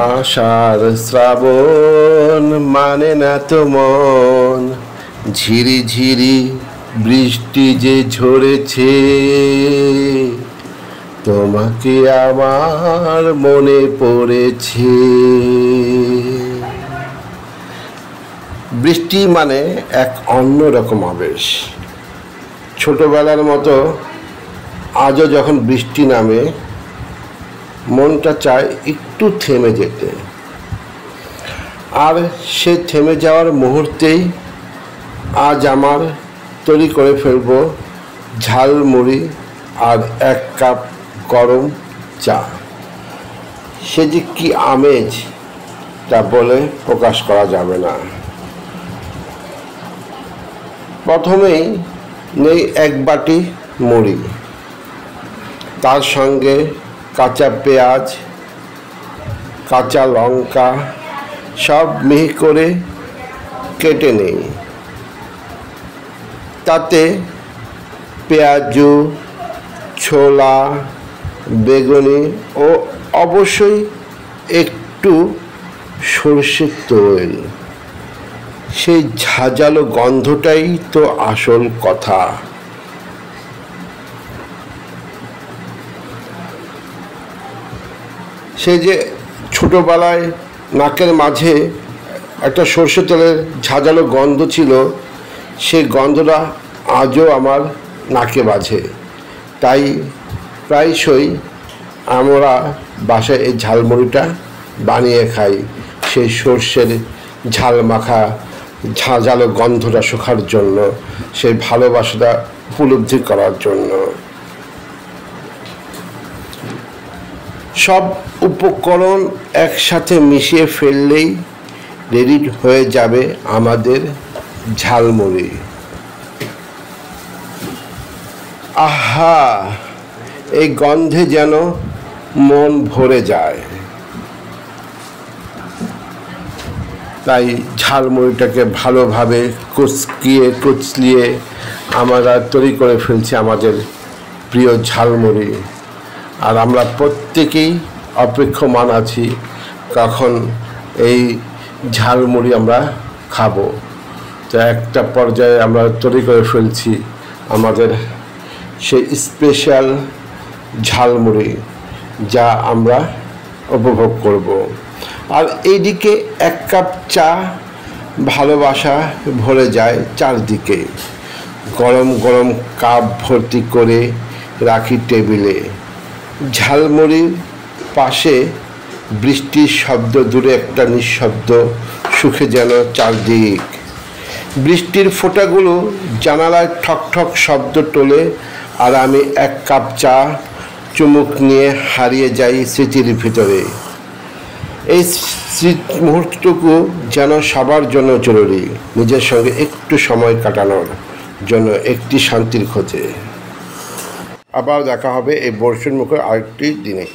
আষাঢ় শ্রাবণ মানে না তো মন, ঝিরি ঝিরি বৃষ্টি যে ঝরেছে, তোমাকে আমার মনে পড়েছে। বৃষ্টি মানে এক অন্যরকম আবেশ। ছোটবেলার মতো আজও যখন বৃষ্টি নামে মনটা চায় একটু থেমে যেতে, আর সে থেমে যাওয়ার মুহূর্তেই আজ আমার তৈরি করে ফেলব ঝালমুড়ি আর এক কাপ গরম চা। সে যে কি আমেজ তা বলে প্রকাশ করা যাবে না। প্রথমেই নেই এক বাটি মুড়ি, তার সঙ্গে কাঁচা পেঁয়াজ, কাঁচা লঙ্কা সব মিহি করে কেটে নেই। তাতে পেঁয়াজু, ছোলা, বেগুনি ও অবশ্যই একটু সরষের তেল। সেই ঝাঁঝালো গন্ধটাই তো আসল কথা। সে যে ছোটোবেলায় নাকের মাঝে একটা সরষে তেলের ঝাঁঝালো গন্ধ ছিল, সেই গন্ধটা আজও আমার নাকে বাজে। তাই প্রায়শই আমরা বাসায় এই ঝালমুড়িটা বানিয়ে খাই, সেই সর্ষের ঝাল মাখা ঝাঁঝালো গন্ধটা শোকার জন্য, সেই ভালোবাসাটা উপলব্ধি করার জন্য। সব উপকরণ একসাথে মিশিয়ে ফেললেই রেডি হয়ে যাবে আমাদের ঝালমুড়ি। আহা, এই গন্ধে যেন মন ভরে যায়। তাই ঝালমুড়িটাকে ভালোভাবে কুচলিয়ে আমরা তৈরি করে ফেলছি আমাদের প্রিয় ঝালমুড়ি। আর আমরা প্রত্যেকেই অপেক্ষমান আছি কখন এই ঝালমুড়ি আমরা খাবো। তো একটা পর্যায়ে আমরা তৈরি করে ফেলছি আমাদের সেই স্পেশাল ঝালমুড়ি, যা আমরা উপভোগ করব। আর এইদিকে এক কাপ চা, ভালোবাসা ভরে যায় চারদিকে। গরম গরম কাপ ভর্তি করে রাখি টেবিলে। ঝালমুড়ির পাশে বৃষ্টির শব্দ, দূরে একটা নিঃশব্দ সুখে যেন চারদিক। বৃষ্টির ফোঁটাগুলো জানালায় ঠক ঠক শব্দ তোলে, আর আমি এক কাপ চা চুমুক নিয়ে হারিয়ে যাই স্মৃতির ভিতরে। এই মুহূর্তটুকু যেন সবার জন্য জরুরি, নিজের সঙ্গে একটু সময় কাটানোর জন্য, একটি শান্তির খোঁজে। আবার দেখা হবে এই বর্ষণ মুখের আরেকটি দিনে।